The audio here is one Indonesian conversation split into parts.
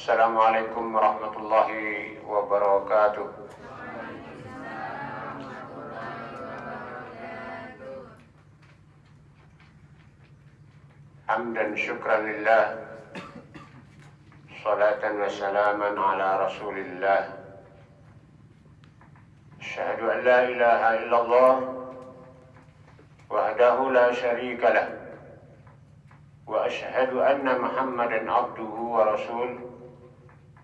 Assalamualaikum warahmatullahi wabarakatuh. Hamdan syukran lillah, salatan wa salaman ala rasulillah. Asyhadu an la ilaha illallah wahdahu la syarika lah, wa asyhadu anna Muhammadan abduhu wa rasuluh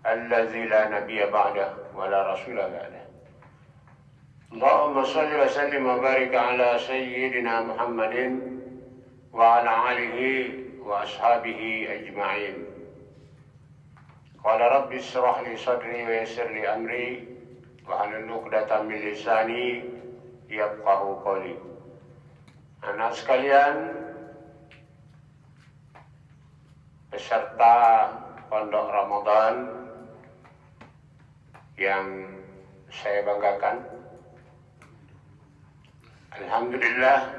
allazi la nabiyya ba'dah wa la rasula ba'dah. Allahumma salli wa sallim wa barik ala sayyidina Muhammadin wa ala alihi wa ashabihi ajma'in. Qala rabbi israh li sadri wa yassir li amri wa hlul 'uqdatam min lisani yafqahu qawli. Anak sekalian, peserta Pondok Ramadan yang saya banggakan, alhamdulillah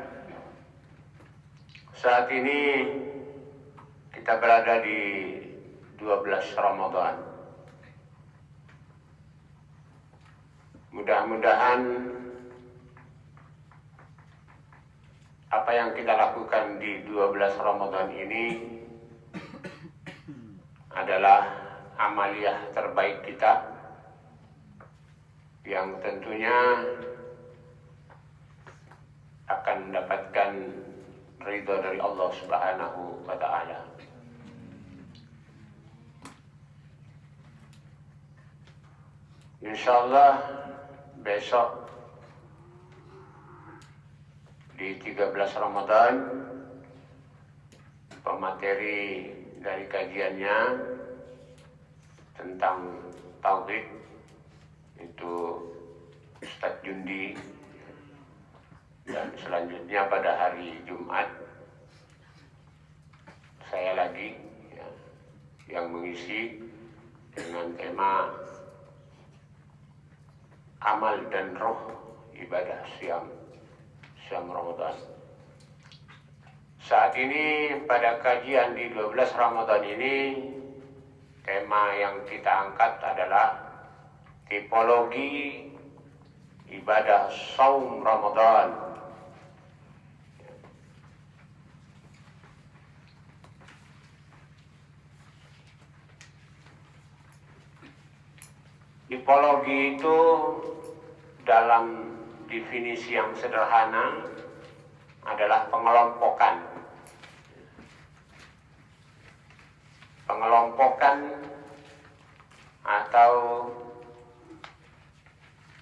saat ini kita berada di 12 Ramadan. Mudah-mudahan apa yang kita lakukan di 12 Ramadan ini adalah amaliyah terbaik kita yang tentunya akan mendapatkan ridho dari Allah Subhanahu wa ta'ala. Insyaallah besok di 13 Ramadan pemateri dari kajiannya tentang tauhid itu Ustadz Jundi, dan selanjutnya pada hari Jumat saya lagi yang mengisi dengan tema amal dan roh ibadah siam Ramadan. Saat ini pada kajian di 12 Ramadan ini tema yang kita angkat adalah tipologi ibadah saum Ramadan. Tipologi itu dalam definisi yang sederhana adalah pengelompokan. Pengelompokan atau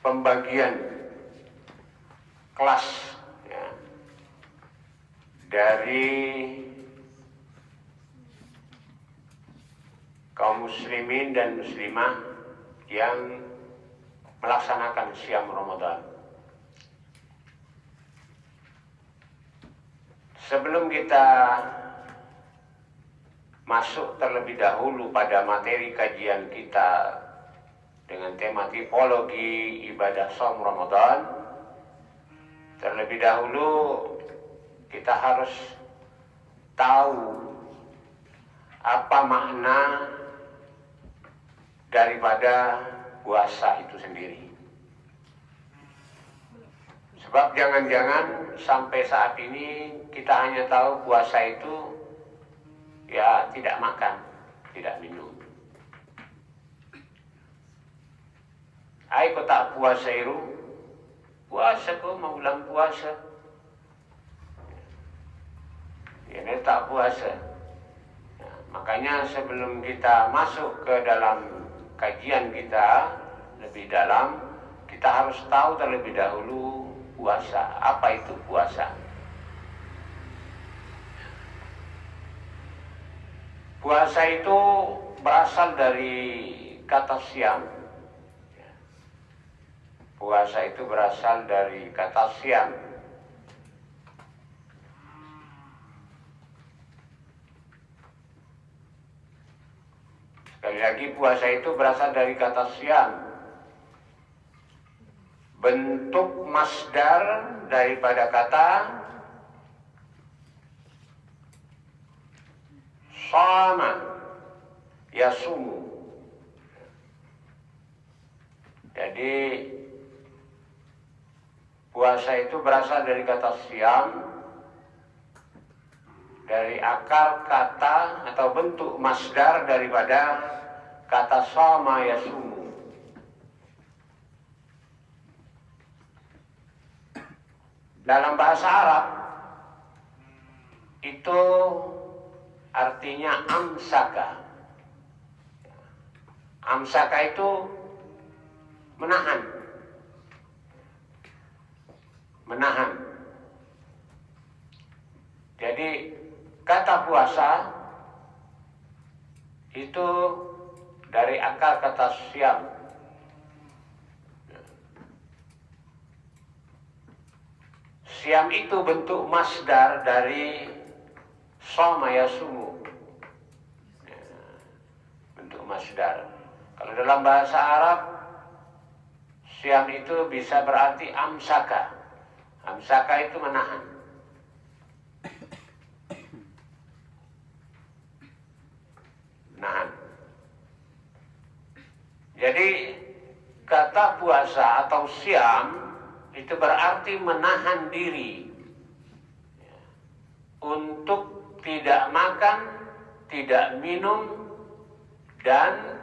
pembagian kelas ya, dari kaum muslimin dan muslimah yang melaksanakan siam Ramadan. Sebelum kita masuk terlebih dahulu pada materi kajian kita dengan tema tipologi ibadah saum Ramadan, terlebih dahulu kita harus tahu apa makna daripada puasa itu sendiri. Sebab jangan-jangan sampai saat ini kita hanya tahu puasa itu ya tidak makan, tidak minum. Ai kok tak puasa itu? Puasa kok mau ulang puasa. Ini tak puasa. Nah, makanya sebelum kita masuk ke dalam kajian kita lebih dalam, kita harus tahu terlebih dahulu puasa. Apa itu puasa? Puasa itu berasal dari kata siam. Puasa itu berasal dari kata siam. Sekali lagi, puasa itu berasal dari kata siam. Bentuk masdar daripada kata sama, yasumu. Jadi puasa itu berasal dari kata siam, dari akar kata atau bentuk masdar daripada kata shoma yasumu. Dalam bahasa Arab itu artinya amsaka. Amsaka itu menahan. Menahan. Jadi kata puasa itu dari akar kata siam. Siam itu bentuk masdar dari shoma yasumu. Bentuk masdar. Kalau dalam bahasa Arab, siam itu bisa berarti amsaka. Amsaka itu menahan. Menahan. Jadi kata puasa atau siam itu berarti menahan diri untuk tidak makan, tidak minum, dan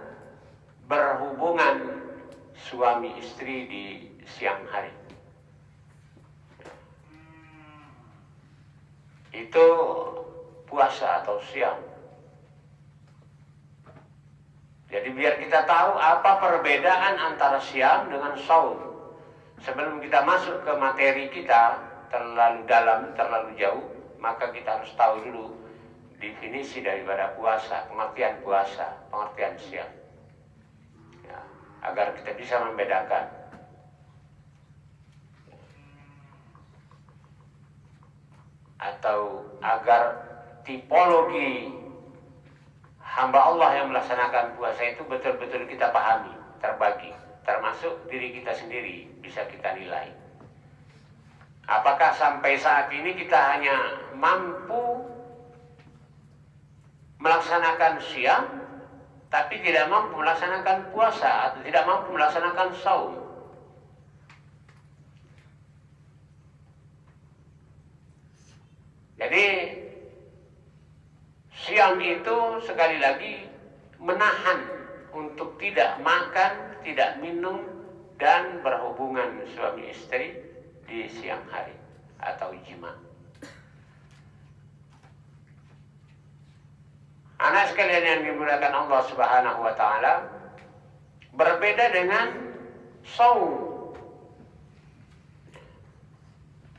berhubungan suami istri di siang hari. Itu puasa atau siam. Jadi biar kita tahu apa perbedaan antara siam dengan saum. Sebelum kita masuk ke materi kita terlalu dalam, terlalu jauh, maka kita harus tahu dulu definisi daripada puasa, pengertian puasa, pengertian siam. Ya, agar kita bisa membedakan. Atau agar tipologi hamba Allah yang melaksanakan puasa itu betul-betul kita pahami, terbagi. Termasuk diri kita sendiri bisa kita nilai. Apakah sampai saat ini kita hanya mampu melaksanakan siam, tapi tidak mampu melaksanakan puasa atau tidak mampu melaksanakan saum? Jadi siam itu sekali lagi menahan untuk tidak makan, tidak minum, dan berhubungan suami istri di siang hari atau jima. Anak sekalian yang dimuliakan Allah Subhanahu wa taala, berbeda dengan saum.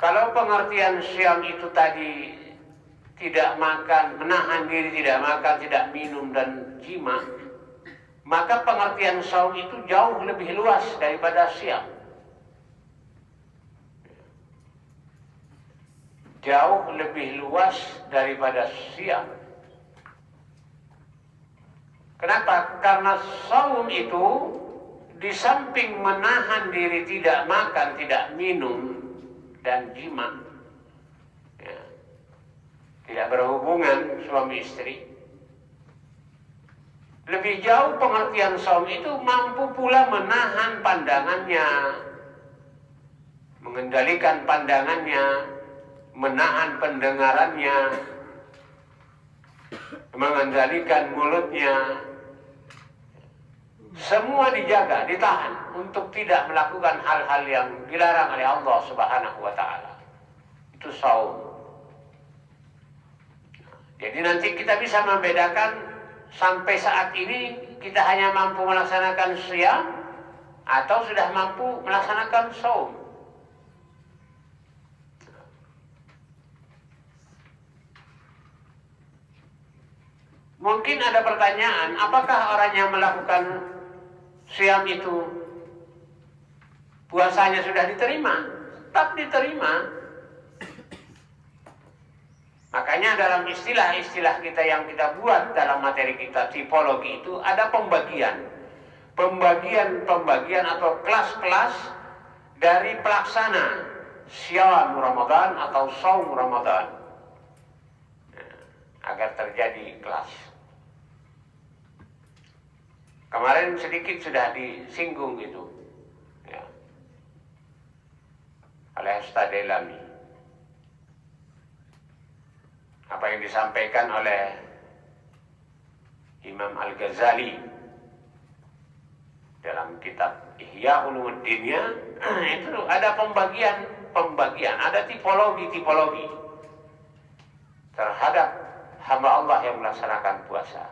Kalau pengertian siam itu tadi tidak makan, menahan diri tidak makan, tidak minum, dan jima, maka pengertian saum itu jauh lebih luas daripada siam. Jauh lebih luas daripada siam. Kenapa? Karena saum itu di samping menahan diri tidak makan, tidak minum, dan jima, ya, tidak berhubungan suami istri, lebih jauh pengertian saum itu mampu pula menahan pandangannya, mengendalikan pandangannya, menahan pendengarannya, mengendalikan mulutnya. Semua dijaga, ditahan untuk tidak melakukan hal-hal yang dilarang oleh Allah Subhanahu wa taala. Itu saum. Jadi nanti kita bisa membedakan sampai saat ini kita hanya mampu melaksanakan siam atau sudah mampu melaksanakan saum. Mungkin ada pertanyaan, apakah orang yang melakukan siam itu puasanya sudah diterima? Tetap diterima. Makanya dalam istilah-istilah kita yang kita buat dalam materi kita, tipologi itu ada pembagian. Pembagian atau kelas-kelas dari pelaksana siam Ramadan atau saum Ramadan. Agar terjadi kelas. Kemarin sedikit sudah disinggung itu. Al-Hastadilami. Apa yang disampaikan oleh Imam Al-Ghazali dalam kitab Ihya Ulumuddinnya, itu ada pembagian, ada tipologi terhadap hamba Allah yang melaksanakan puasa.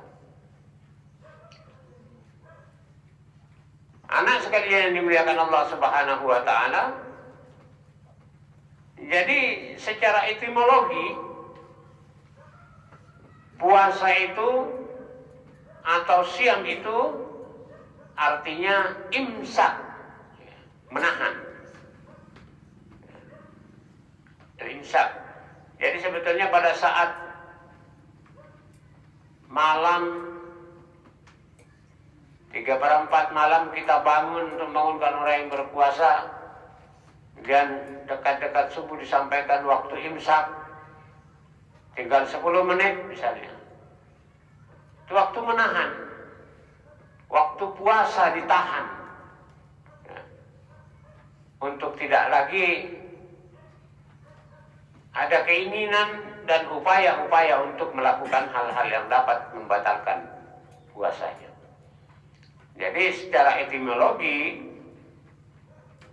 Anak sekalian yang dimuliakan Allah Subhanahu wa Ta'ala, jadi secara etimologi puasa itu atau siam itu artinya imsak, menahan. Imsak. Jadi sebetulnya pada saat malam 3/4 malam kita bangun untuk membangunkan orang yang berpuasa, dan dekat-dekat subuh disampaikan waktu imsak, tinggal 10 menit misalnya. Itu waktu menahan, waktu puasa ditahan, ya, untuk tidak lagi ada keinginan dan upaya-upaya untuk melakukan hal-hal yang dapat membatalkan puasanya. Jadi secara etimologi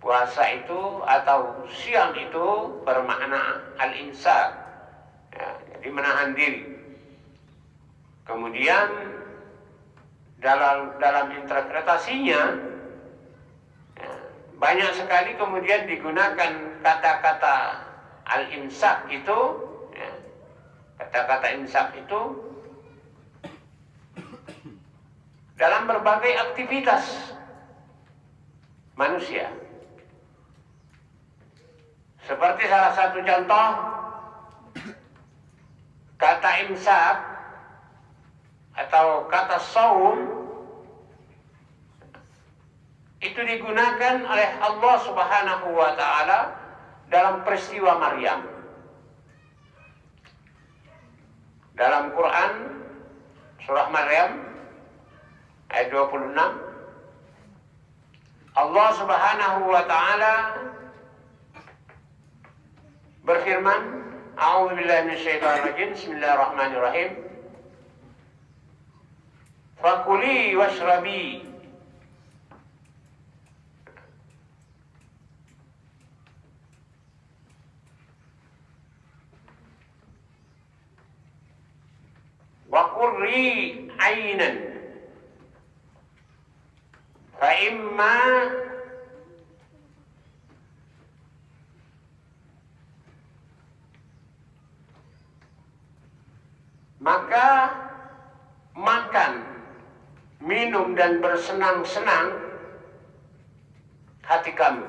puasa itu atau siam itu bermakna al-imsak, ya, jadi menahan diri. Kemudian dalam interpretasinya, ya, banyak sekali kemudian digunakan kata-kata al-imsak itu, ya, kata-kata imsak itu dalam berbagai aktivitas manusia. Seperti salah satu contoh, kata imsak atau kata saum itu digunakan oleh Allah Subhanahu wa Ta'ala dalam peristiwa Maryam. Dalam Quran surah Maryam ayat 26, Allah Subhanahu wa Ta'ala berfirman, A'udzu billahi minasyaitonir rajim, bismillahirrahmanirrahim. Fakuli washrabi, wa qurri aynan fa imma maka makan, minum dan bersenang-senang hati kamu.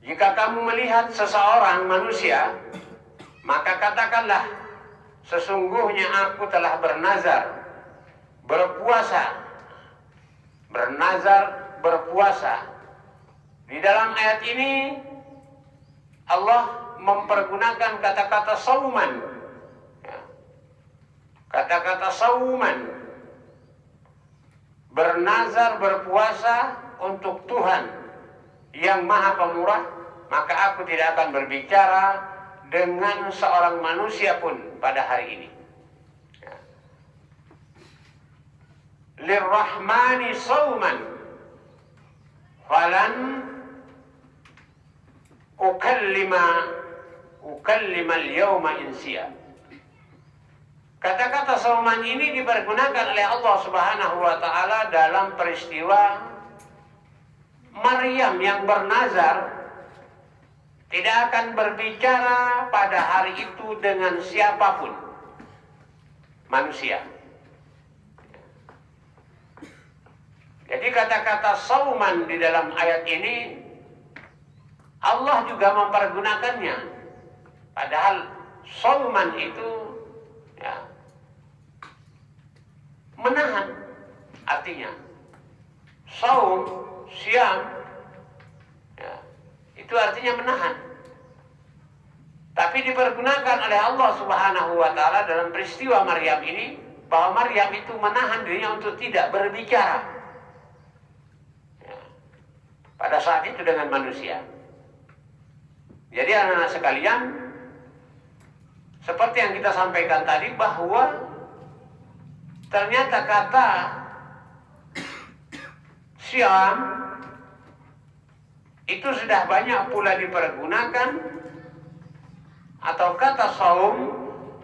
Jika kamu melihat seseorang manusia, maka katakanlah, sesungguhnya aku telah bernazar, berpuasa. Di dalam ayat ini Allah mempergunakan kata-kata sauman, ya. Kata-kata sauman, bernazar, berpuasa untuk Tuhan yang Maha Pemurah, maka aku tidak akan berbicara dengan seorang manusia pun pada hari ini. Ya. Lirrahmani sauman falan ukallima al-yawma insiya. Kata-kata sauman ini dipergunakan oleh Allah Subhanahu wa Ta'ala dalam peristiwa Maryam yang bernazar tidak akan berbicara pada hari itu dengan siapapun manusia. Jadi kata-kata sauman di dalam ayat ini Allah juga mempergunakannya. Padahal sauman itu, ya, menahan artinya. Saum, siam, ya, itu artinya menahan. Tapi dipergunakan oleh Allah Subhanahu wa Ta'ala dalam peristiwa Maryam ini, bahwa Maryam itu menahan dirinya untuk tidak berbicara. Ya. pada saat itu dengan manusia. Jadi anak-anak sekalian, seperti yang kita sampaikan tadi, bahwa ternyata kata Syam itu sudah banyak pula dipergunakan, atau kata saum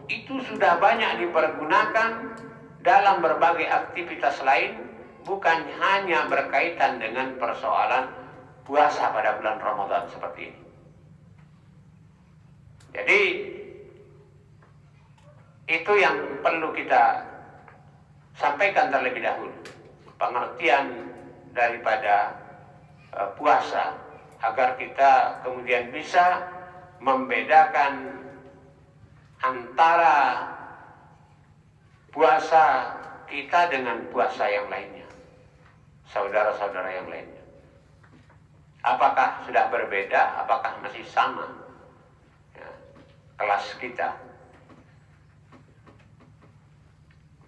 itu sudah banyak dipergunakan dalam berbagai aktivitas lain, bukan hanya berkaitan dengan persoalan puasa pada bulan Ramadan seperti ini. Jadi itu yang perlu kita sampaikan terlebih dahulu, pengertian daripada puasa, agar kita kemudian bisa membedakan antara puasa kita dengan puasa yang lainnya, saudara-saudara yang lainnya. Apakah sudah berbeda, apakah masih sama ya, kelas kita?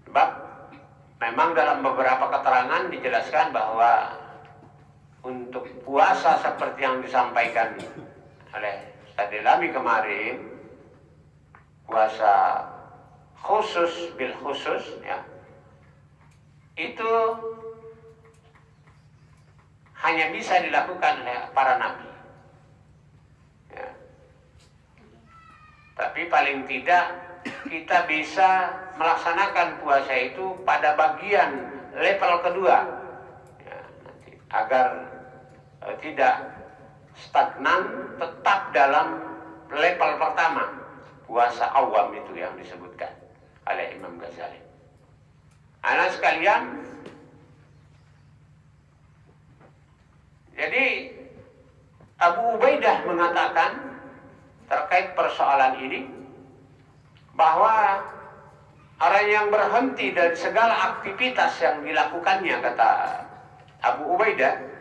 Sebab memang dalam beberapa keterangan dijelaskan bahwa untuk puasa seperti yang disampaikan oleh Ustaz Delami kemarin, puasa khusus bil khusus ya, itu hanya bisa dilakukan oleh para nabi ya. Tapi paling tidak kita bisa melaksanakan puasa itu pada bagian level kedua ya, nanti, agar tidak stagnan, tetap dalam level pertama, puasa awam itu yang disebutkan oleh Imam Ghazali. Anak sekalian, jadi Abu Ubaidah mengatakan terkait persoalan ini, bahwa orang yang berhenti dari segala aktivitas yang dilakukannya, kata Abu Ubaidah,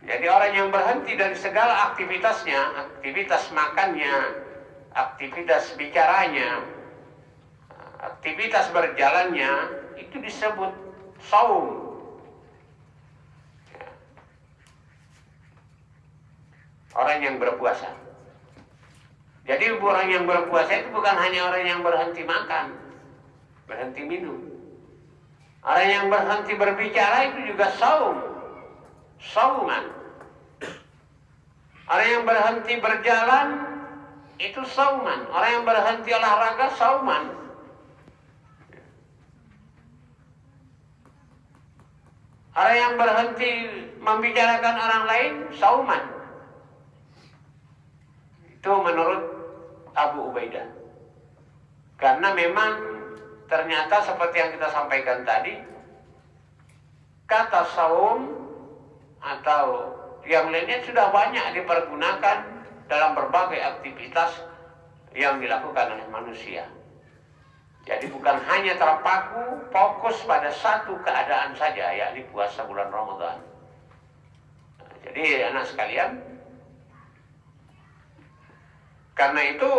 jadi orang yang berhenti dari segala aktivitasnya, aktivitas makannya, aktivitas bicaranya, aktivitas berjalannya, itu disebut saum. Orang yang berpuasa. Jadi orang yang berpuasa itu bukan hanya orang yang berhenti makan, berhenti minum. Orang yang berhenti berbicara itu juga saum, sauman. Orang yang berhenti berjalan itu sauman. Orang yang berhenti olahraga sauman. Orang yang berhenti membicarakan orang lain sauman. Itu menurut Abu Ubaidah. Karena memang ternyata seperti yang kita sampaikan tadi, kata saum atau yang lainnya sudah banyak dipergunakan dalam berbagai aktivitas yang dilakukan oleh manusia. Jadi bukan hanya terpaku fokus pada satu keadaan saja, yakni puasa bulan Ramadan. Jadi anak sekalian, karena itu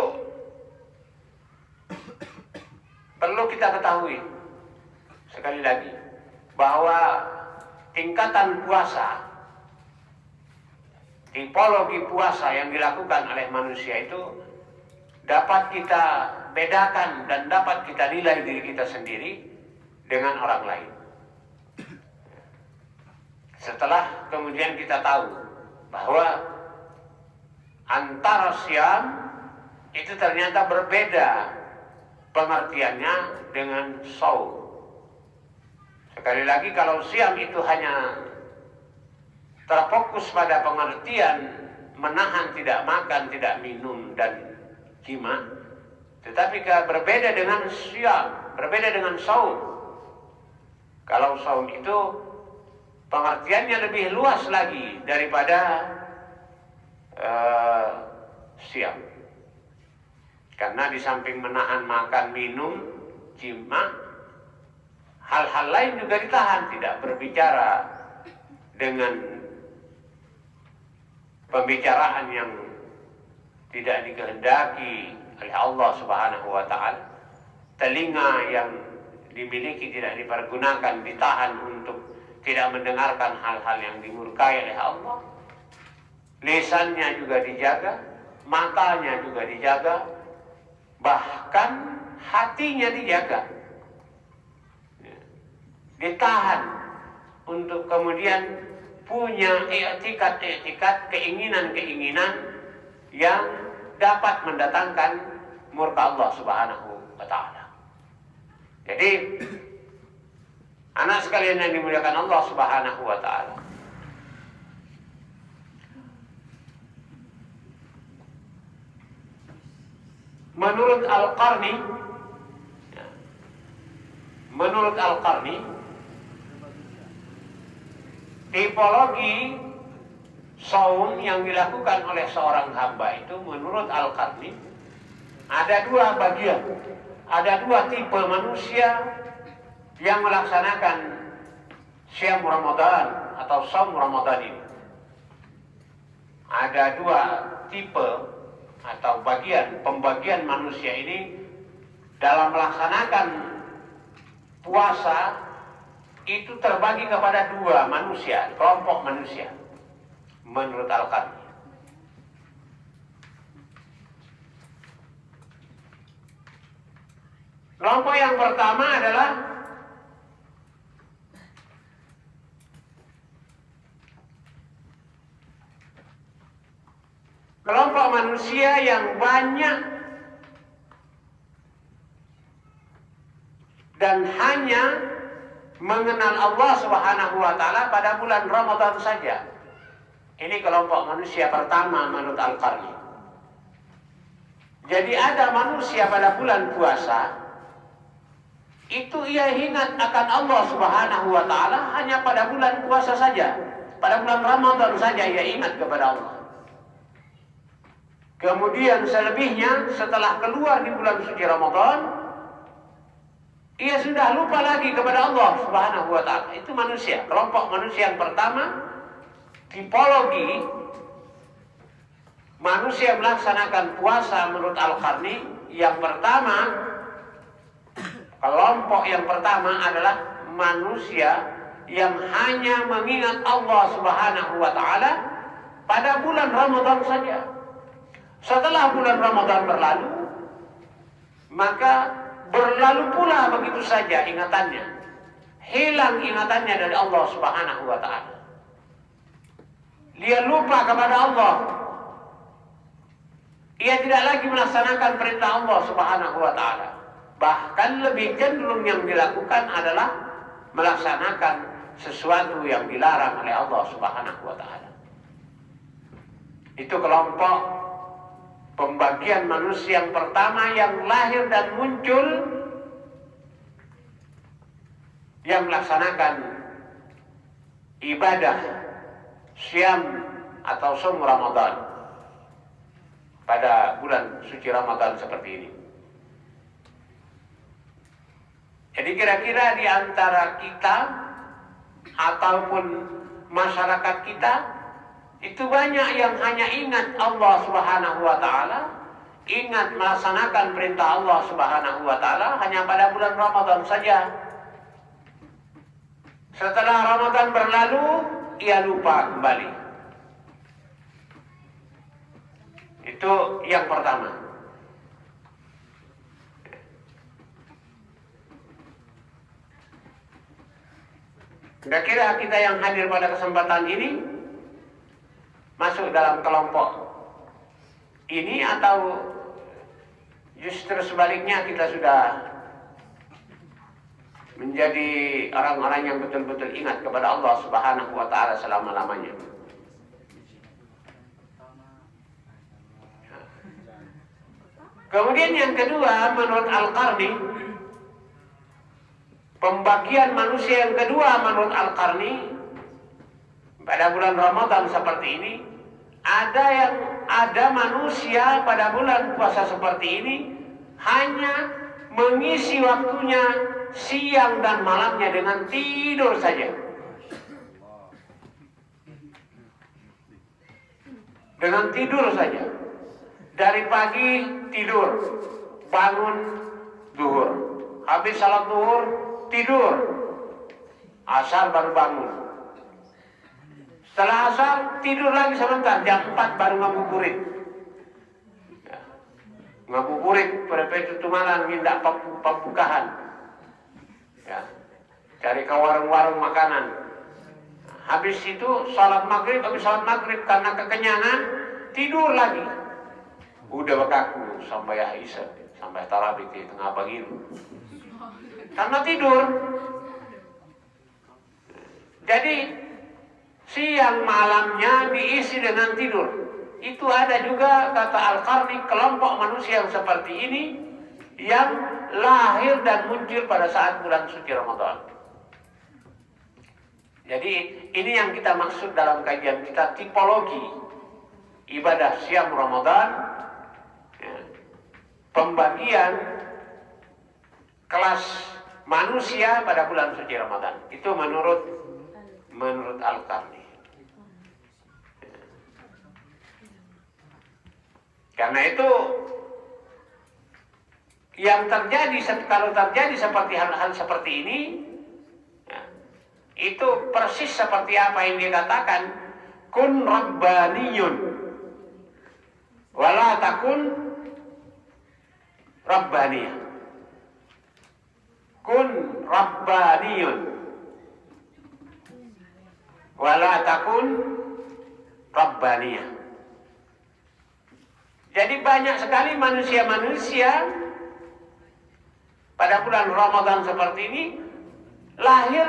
perlu kita ketahui sekali lagi bahwa tingkatan puasa, tipologi puasa yang dilakukan oleh manusia itu dapat kita bedakan dan dapat kita nilai diri kita sendiri dengan orang lain. Setelah kemudian kita tahu bahwa antara Syam itu ternyata berbeda pengertiannya dengan saum. Sekali lagi, kalau Syam itu hanya terfokus pada pengertian menahan tidak makan, tidak minum, dan jima, tetapi berbeda dengan Syam, berbeda dengan saum. Kalau saum itu pengertiannya lebih luas lagi daripada Syam, karena di samping menahan makan, minum, jima, hal-hal lain juga ditahan, tidak berbicara dengan pembicaraan yang tidak dikehendaki oleh Allah Subhanahu wa Ta'ala. Telinga yang dimiliki tidak dipergunakan, ditahan untuk tidak mendengarkan hal-hal yang dimurkai oleh Allah. Lisannya juga dijaga, matanya juga dijaga, bahkan hatinya dijaga. Ditahan untuk kemudian punya i'tikad-i'tikad, keinginan-keinginan yang dapat mendatangkan murka Allah Subhanahu wa taala. Jadi anak sekalian yang dimuliakan Allah Subhanahu wa taala, menurut Al-Qarni, tipologi saum yang dilakukan oleh seorang hamba itu menurut Al-Qarni ada dua bagian, ada dua tipe manusia yang melaksanakan Syam Ramadan atau saum Ramadan ini. Ada dua tipe atau pembagian manusia ini dalam melaksanakan puasa itu terbagi kepada dua manusia, kelompok manusia menurut Al-Qarni. Kelompok yang pertama adalah kelompok manusia yang banyak dan hanya mengenal Allah Subhanahu wa taala pada bulan Ramadan saja. Ini kelompok manusia pertama menurut Al-Qarni. Jadi ada manusia pada bulan puasa itu ia ingat akan Allah Subhanahu wa taala hanya pada bulan puasa saja. Pada bulan Ramadan saja ia ingat kepada Allah. Kemudian selebihnya setelah keluar di bulan suci Ramadan, ia sudah lupa lagi kepada Allah Subhanahu wa taala. Itu manusia, kelompok manusia yang pertama, tipologi manusia melaksanakan puasa menurut Al-Qarni. Yang pertama, kelompok yang pertama adalah manusia yang hanya mengingat Allah Subhanahu wa taala pada bulan Ramadan saja. Setelah bulan Ramadan berlalu, maka berlalu pula begitu saja ingatannya. Hilang ingatannya dari Allah Subhanahu wa taala. Dia lupa kepada Allah. Ia tidak lagi melaksanakan perintah Allah Subhanahu wa taala. Bahkan lebih cenderung yang dilakukan adalah melaksanakan sesuatu yang dilarang oleh Allah Subhanahu wa taala. Itu kelompok pembagian manusia yang pertama yang lahir dan muncul yang melaksanakan ibadah Syam atau saum Ramadan pada bulan suci Ramadan seperti ini. Jadi kira-kira di antara kita ataupun masyarakat kita itu banyak yang hanya ingat Allah Subhanahu wa taala, ingat melaksanakan perintah Allah Subhanahu wa taala hanya pada bulan Ramadan saja. Setelah Ramadan berlalu, ia lupa kembali. Itu yang pertama. Kira-kira kita yang hadir pada kesempatan ini masuk dalam kelompok ini atau justru sebaliknya kita sudah menjadi orang-orang yang betul-betul ingat kepada Allah Subhanahu wa taala selama-lamanya. Kemudian yang kedua menurut Al-Qarni, pembagian manusia yang kedua menurut Al-Qarni pada bulan Ramadan seperti ini, ada manusia pada bulan puasa seperti ini hanya mengisi waktunya siang dan malamnya dengan tidur saja. Dengan tidur saja. Dari pagi tidur, bangun zuhur, habis salat zuhur tidur, Asar baru bangun. Setelah asar tidur lagi sebentar, jam 4 baru ngabuburit. Ya. Ngabuburit perpetu tumalan minta pembukaan. Ya. Cari ke warung-warung makanan. Habis itu sholat maghrib karena kekenyangan tidur lagi. Udah bekaku sampai Aisyah, sampai tarawih di tengah pagi itu. Karena tidur. Jadi siang malamnya diisi dengan tidur. Itu ada juga kata Al-Qarni kelompok manusia yang seperti ini yang lahir dan muncul pada saat bulan suci Ramadan. Jadi ini yang kita maksud dalam kajian kita, tipologi ibadah siam Ramadan, ya, pembagian kelas manusia pada bulan suci Ramadan. Itu menurut Al-Qarni. Karena itu yang terjadi, kalau terjadi seperti hal-hal seperti ini, ya, itu persis seperti apa yang dikatakan, kun rabbaniyun wala takun rabbaniyah. Kun rabbaniyun wala takun rabbaniyah. Jadi banyak sekali manusia-manusia pada bulan Ramadan seperti ini lahir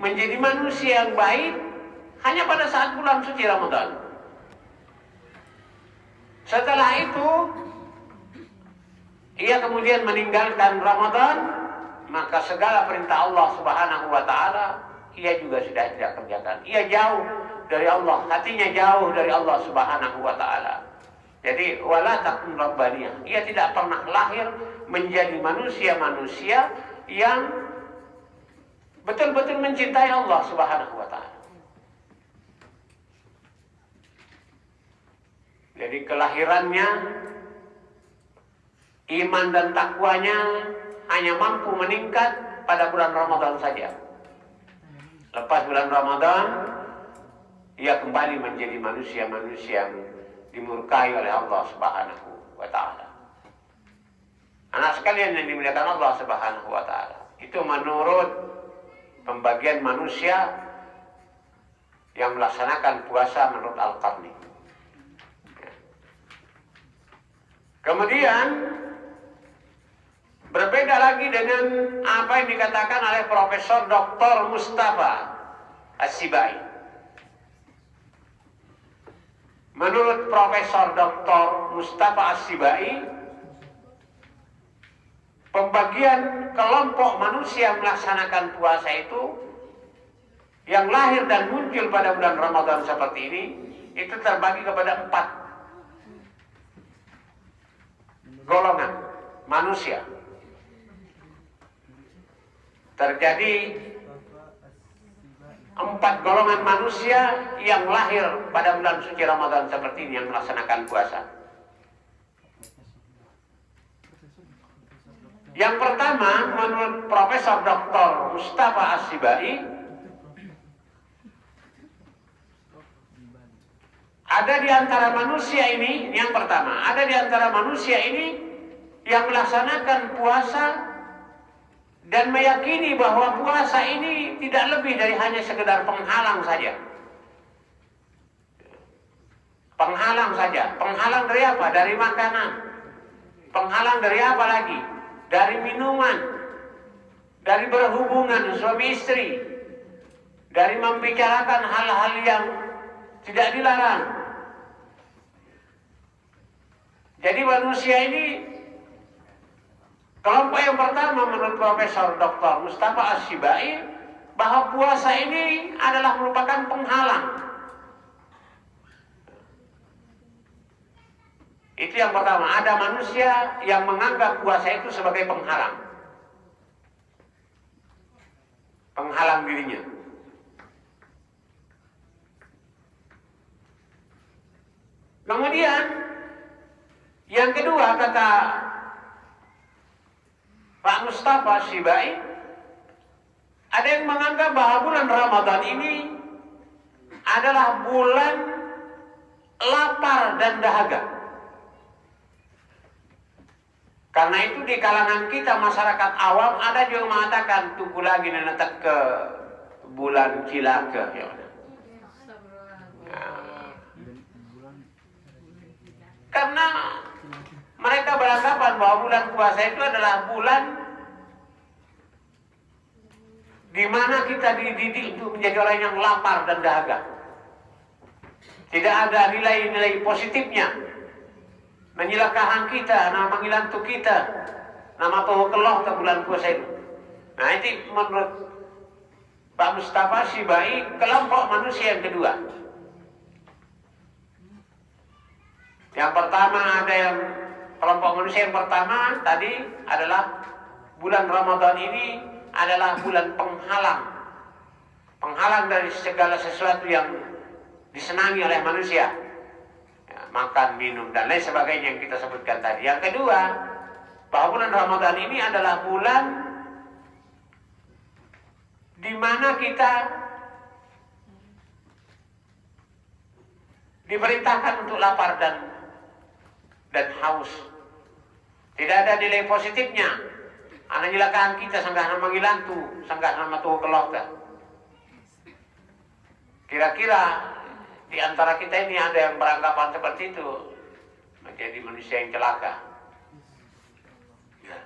menjadi manusia yang baik hanya pada saat bulan suci Ramadan. Setelah itu ia kemudian meninggalkan Ramadan, maka segala perintah Allah Subhanahu wa taala ia juga sudah tidak kerjakan. Ia jauh dari Allah, hatinya jauh dari Allah Subhanahu wa taala. Jadi wala takun rabbaniyah. Ia tidak pernah lahir menjadi manusia-manusia yang betul-betul mencintai Allah Subhanahu wa taala. Jadi kelahirannya, iman dan takwanya hanya mampu meningkat pada bulan Ramadan saja. Lepas bulan Ramadan, ia kembali menjadi manusia-manusia yang dimurkai oleh Allah Subhanahu wa taala. Anak sekalian yang dimuliakan Allah Subhanahu wa taala, itu menurut pembagian manusia yang melaksanakan puasa menurut Al-Qarni. Kemudian berbeda lagi dengan apa yang dikatakan oleh Profesor Dr. Mustafa As-Sibai. Menurut Profesor Dr. Mustafa As-Sibai, pembagian kelompok manusia melaksanakan puasa itu yang lahir dan muncul pada bulan Ramadan seperti ini, itu terbagi kepada 4 golongan manusia. Terjadi 4 golongan manusia yang lahir pada bulan suci Ramadan seperti ini yang melaksanakan puasa. Yang pertama, menurut Profesor Dr. Mustafa As-Sibai, ada di antara manusia ini, yang pertama, ada di antara manusia ini yang melaksanakan puasa dan meyakini bahwa puasa ini tidak lebih dari hanya sekedar penghalang saja. Penghalang saja. Penghalang dari apa? Dari makanan. Penghalang dari apa lagi? Dari minuman, dari berhubungan suami istri, dari membicarakan hal-hal yang tidak dilarang. Jadi manusia ini, kelompok yang pertama menurut Profesor Dr. Mustafa As-Sibai, bahwa puasa ini adalah merupakan penghalang. Itu yang pertama, ada manusia yang menganggap puasa itu sebagai penghalang. Penghalang dirinya. Kemudian, yang kedua kata Pak Mustafa As-Sibai, Ada yang menganggap bahwa bulan Ramadan ini adalah bulan lapar dan dahaga. Karena itu di kalangan kita masyarakat awam ada juga mengatakan tunggu lagi nenek ke bulan cilaka. Ya. Karena mereka beranggapan bahwa bulan puasa itu adalah bulan di mana kita dididik untuk menjadi orang yang lapar dan dahaga. Tidak ada nilai-nilai positifnya. Menyilakahan kita, nama menghilantu kita, nama tohukellah ke bulan puasa itu. Nah itu menurut Pak Mustafa Sibai kelompok manusia yang kedua. Yang pertama ada yang kelompok manusia yang pertama tadi adalah bulan Ramadan ini adalah bulan penghalang. Penghalang dari segala sesuatu yang disenangi oleh manusia. Makan, minum, dan lain sebagainya yang kita sebutkan tadi. Yang kedua, bahwa bulan Ramadan ini adalah bulan di mana kita diperintahkan untuk lapar dan haus. Tidak ada nilai positifnya. Anak nyilakahan kita sanggah nama ngilantu, sanggah nama tuh kelokta. Kira-kira di antara kita ini ada yang beranggapan seperti itu, menjadi manusia yang celaka. Ya.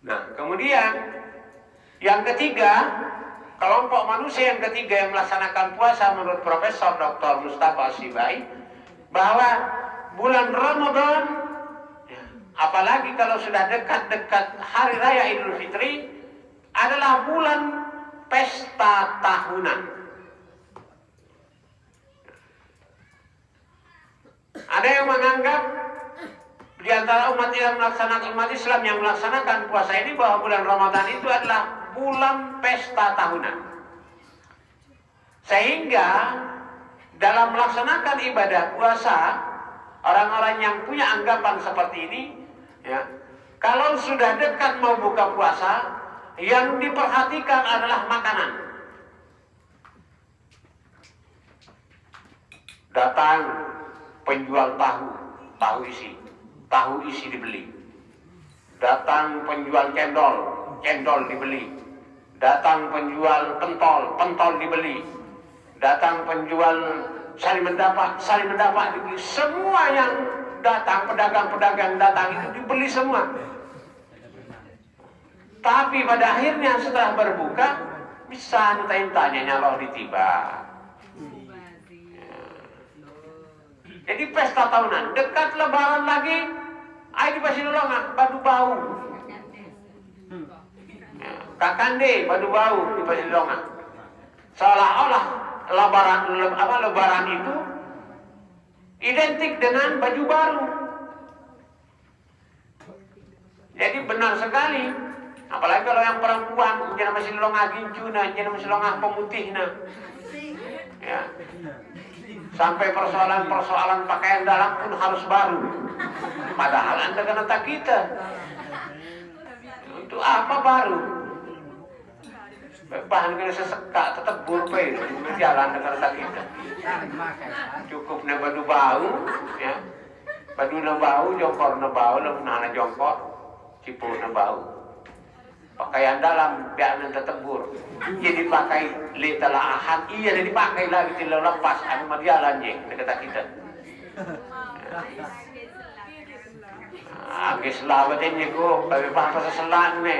Nah, kemudian yang ketiga, kelompok manusia yang ketiga yang melaksanakan puasa menurut Profesor Dr. Mustafa Sibai, bahwa bulan Ramadan, apalagi kalau sudah dekat-dekat Hari Raya Idul Fitri, adalah bulan pesta tahunan. Ada yang menganggap di antara umat Islam yang melaksanakan puasa ini bahwa bulan Ramadan itu adalah bulan pesta tahunan. Sehingga dalam melaksanakan ibadah puasa, orang-orang yang punya anggapan seperti ini, ya, kalau sudah dekat mau buka puasa, yang diperhatikan adalah makanan. Datang penjual tahu isi dibeli. Datang penjual cendol dibeli. Datang penjual pentol dibeli. Datang penjual saling mendapat dibeli. Semua yang datang, pedagang-pedagang datang itu dibeli semua. Tapi pada akhirnya setelah berbuka, bisa tanya nyaloh ditiba. Jadi pesta tahunan, dekat lebaran lagi, ayo di Pasilolongan, badu bau. Kakande, badu bau di Pasilolongan. Seolah-olah lebaran itu identik dengan baju baru. Jadi benar sekali. Apalagi kalau yang perempuan, jangan masih longah gincuna, jangan masih longah pemutihna. Ya. Sampai persoalan pakaian dalam pun harus baru. Padahal anda kena tak kita. Untuk apa baru? Bahan kena sesekak, tetap burpe, jalan dengan tak kita. Cukup na badu bau, ya. Badu na bau, jongkor na bau, lemah na jongkor, cipu na bau. Pakaian dalam biar nanti tebur. Jadi pakai letalaahan, iya jadi dipakai lagi tidak lepas. Anu madialan je, kata kita. Agis lawatin je ko, tapi apa seselan ni.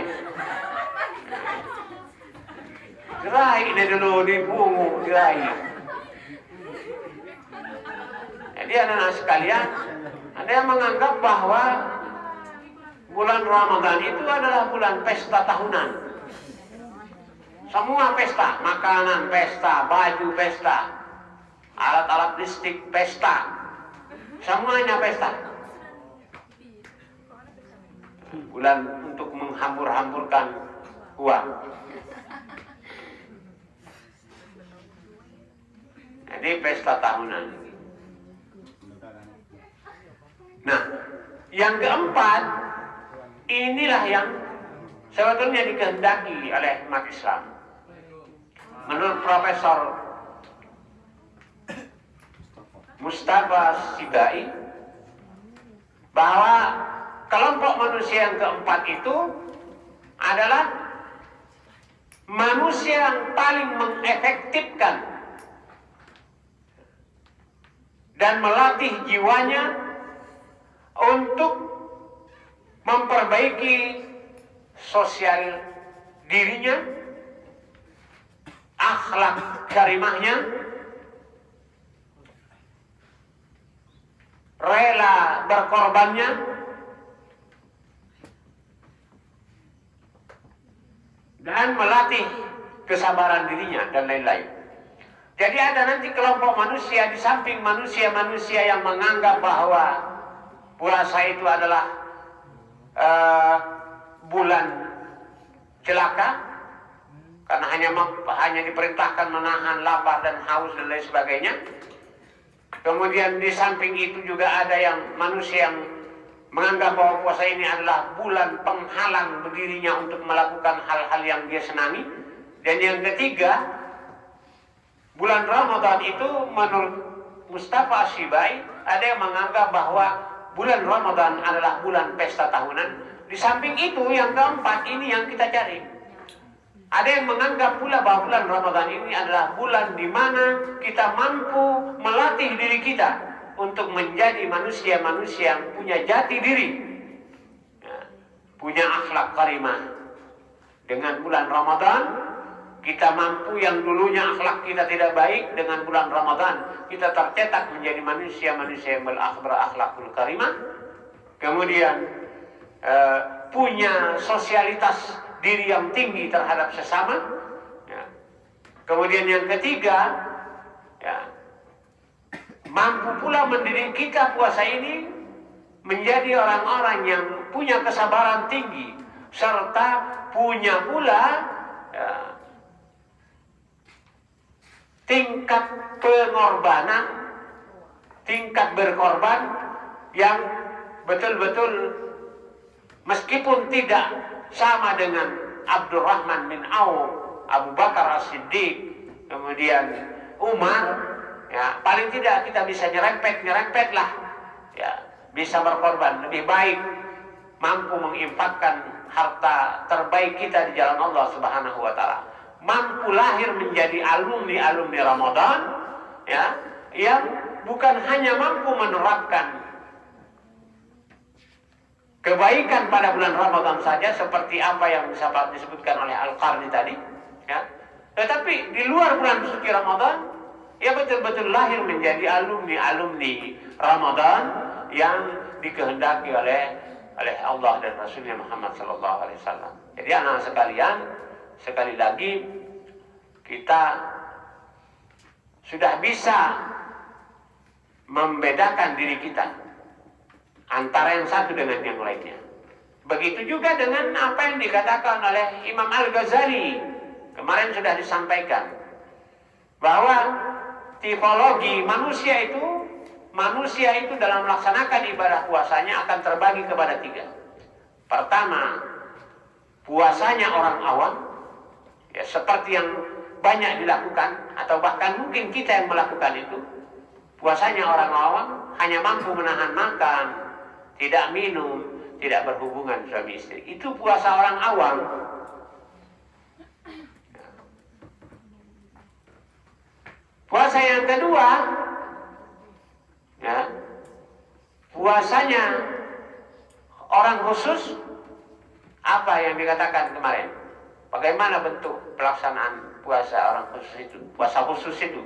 Gerai ni dulu di bungu, gerai. Jadi anak-anak sekalian, ada yang menganggap bahwa bulan Ramadan itu adalah bulan pesta tahunan. Semua pesta, makanan pesta, baju pesta, alat-alat listrik pesta, semuanya pesta. Bulan untuk menghambur-hamburkan uang. Jadi pesta tahunan. Nah, yang keempat, inilah yang sebetulnya dikehendaki oleh umat Islam. Menurut Profesor Mustafa Sibai, bahwa kelompok manusia yang keempat itu adalah manusia yang paling mengefektifkan dan melatih jiwanya untuk memperbaiki sosial dirinya, akhlak karimahnya, rela berkorbannya, dan melatih kesabaran dirinya, dan lain-lain. Jadi ada nanti kelompok manusia di samping manusia-manusia yang menganggap bahwa puasa itu adalah bulan celaka, karena hanya diperintahkan menahan lapar dan haus dan lain sebagainya. Kemudian di samping itu juga ada yang manusia yang menganggap bahwa puasa ini adalah bulan penghalang berdirinya untuk melakukan hal-hal yang dia senangi. Dan yang ketiga, bulan Ramadan itu menurut Mustafa Sibai ada yang menganggap bahwa bulan Ramadan adalah bulan pesta tahunan. Di samping itu yang keempat ini yang kita cari. Ada yang menganggap pula bahwa bulan Ramadan ini adalah bulan di mana kita mampu melatih diri kita untuk menjadi manusia-manusia yang punya jati diri, punya akhlak karimah. Dengan bulan Ramadan kita mampu, yang dulunya akhlak kita tidak baik, dengan bulan Ramadan kita tercetak menjadi manusia-manusia yang berakhlakul karimah. Kemudian punya sosialitas diri yang tinggi terhadap sesama. Kemudian yang ketiga, mampu pula mendidik kita puasa ini menjadi orang-orang yang punya kesabaran tinggi, serta punya pula tingkat pengorbanan, tingkat berkorban yang betul-betul meskipun tidak sama dengan Abdurrahman bin Auf, Abu Bakar As-Siddiq, kemudian Umar, paling tidak kita bisa nyerempet lah, bisa berkorban lebih baik, mampu menginfakkan harta terbaik kita di jalan Allah Subhanahu wa taala, mampu lahir menjadi alumni Ramadan, yang bukan hanya mampu menerapkan kebaikan pada bulan Ramadan saja seperti apa yang disebutkan oleh Al-Qarni tadi, tetapi di luar bulan suci Ramadan betul-betul lahir menjadi alumni Ramadan yang dikehendaki oleh Allah dan Rasulnya Muhammad SAW. Jadi anak sekalian, sekali lagi kita sudah bisa membedakan diri kita antara yang satu dengan yang lainnya. Begitu juga dengan apa yang dikatakan oleh Imam Al-Ghazali. Kemarin sudah disampaikan bahwa tipologi manusia itu dalam melaksanakan ibadah puasanya akan terbagi kepada 3. Pertama, puasanya orang awam, seperti yang banyak dilakukan atau bahkan mungkin kita yang melakukan itu. Puasanya orang awam hanya mampu menahan makan, tidak minum, tidak berhubungan suami istri. Itu puasa orang awam. Puasa yang kedua, puasanya orang khusus. Apa yang dikatakan kemarin? Bagaimana bentuk pelaksanaan puasa orang khusus itu? Puasa khusus itu?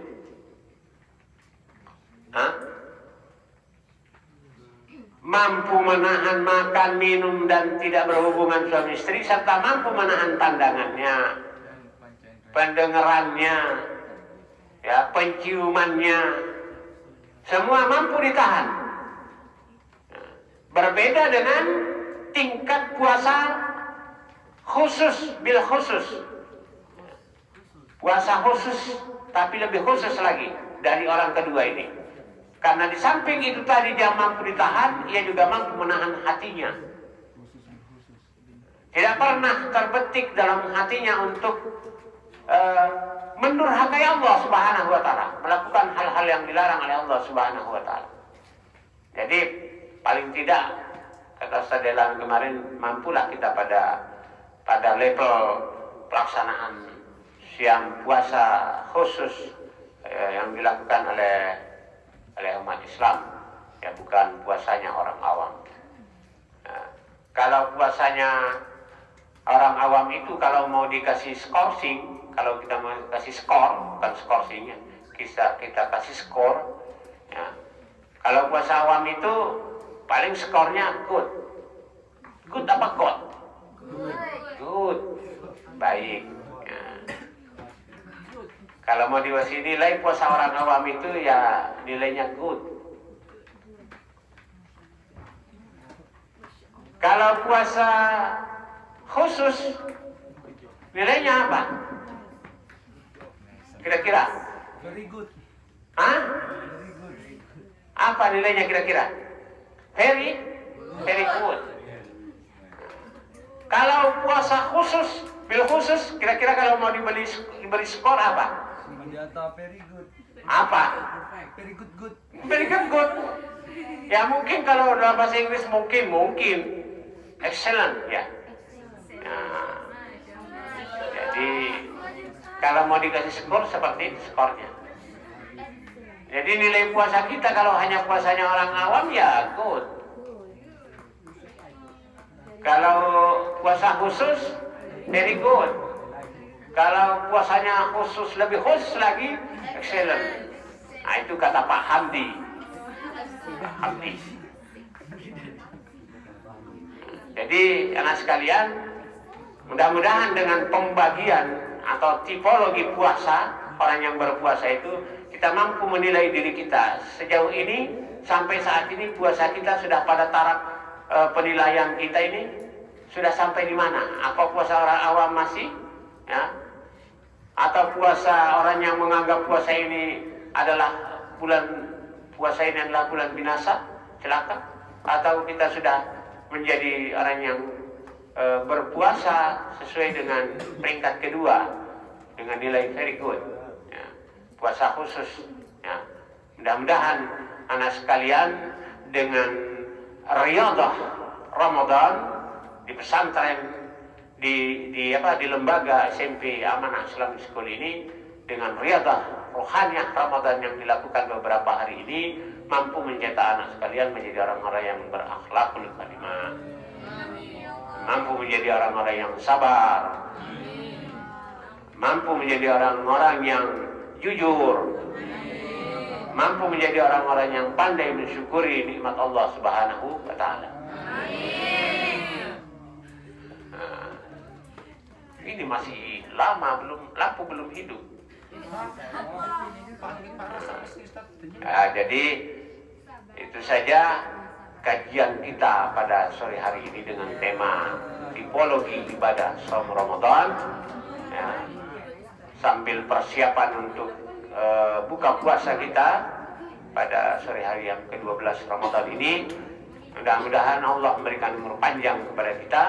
Mampu menahan makan, minum, dan tidak berhubungan suami istri, serta mampu menahan pandangannya, pendengarannya, penciumannya, semua mampu ditahan. Berbeda dengan tingkat puasa khusus bil khusus, puasa khusus tapi lebih khusus lagi dari orang kedua ini. Karena di samping itu tadi dia mampu ditahan, ia juga mampu menahan hatinya. Tidak pernah terbetik dalam hatinya untuk mendurhakai Allah Subhanahu wa taala, melakukan hal-hal yang dilarang oleh Allah Subhanahu wa taala. Jadi paling tidak kata Ustaz Delan kemarin, mampulah kita pada level pelaksanaan siang puasa khusus yang dilakukan oleh umat Islam, ya bukan puasanya orang awam. Nah, kalau puasanya orang awam itu kalau mau dikasih skorsing, kalau kita mau kasih skor, bukan skorsingnya, kita kasih skor. Ya. Kalau puasa awam itu paling skornya good. Good apa god? Good. Baik. Ya. Kalau mau dikasih nilai puasa orang awam itu ya nilainya good. Kalau puasa khusus nilainya apa? Kira-kira? Very good. Hah? Very good. Apa nilainya kira-kira? Very good. Kalau puasa khusus, bil khusus, kira-kira kalau mau diberi skor apa? Senjata very good. Apa? Very good. Very good. Ya mungkin kalau dalam bahasa Inggris mungkin excellent ya. Nah, jadi kalau mau dikasih skor seperti itu skornya. Jadi nilai puasa kita kalau hanya puasanya orang awam ya good. Kalau puasa khusus very good. Kalau puasanya khusus lebih khusus lagi excellent. Nah itu kata Pak Hamdi. Jadi anak sekalian, mudah-mudahan dengan pembagian atau tipologi puasa orang yang berpuasa itu kita mampu menilai diri kita sejauh ini. Sampai saat ini puasa kita sudah pada taraf penilaian kita ini sudah sampai di mana? Apa puasa orang awam masih ya? Atau puasa orang yang menganggap puasa ini adalah bulan binasa, celaka? Atau kita sudah menjadi orang yang berpuasa sesuai dengan peringkat kedua dengan nilai very good ya. Puasa khusus ya. Mudah-mudahan anak sekalian dengan riyadhah Ramadan di pesantren di lembaga SMP Amanah Islamic School ini, dengan riyadhah rohaniah Ramadan yang dilakukan beberapa hari ini, mampu mencetak anak sekalian menjadi orang-orang yang berakhlakul karimah, mampu menjadi orang-orang yang sabar, mampu menjadi orang-orang yang jujur, mampu menjadi orang-orang yang pandai mensyukuri nikmat Allah Subhanahu wa taala. Nah, ini masih lama, lampu belum hidup. Nah, jadi itu saja kajian kita pada sore hari ini dengan tema tipologi ibadah saum Ramadan ya, sambil persiapan untuk buka puasa kita pada sore hari yang ke-12 Ramadan ini. Mudah-mudahan Allah memberikan umur panjang kepada kita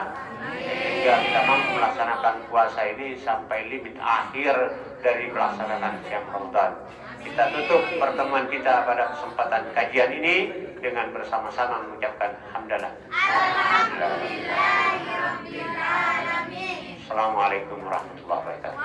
sehingga kita mampu melaksanakan puasa ini sampai limit akhir dari melaksanakan siang Ramadan. Kita tutup pertemuan kita pada kesempatan kajian ini dengan bersama-sama mengucapkan hamdalah. Assalamualaikum warahmatullahi wabarakatuh.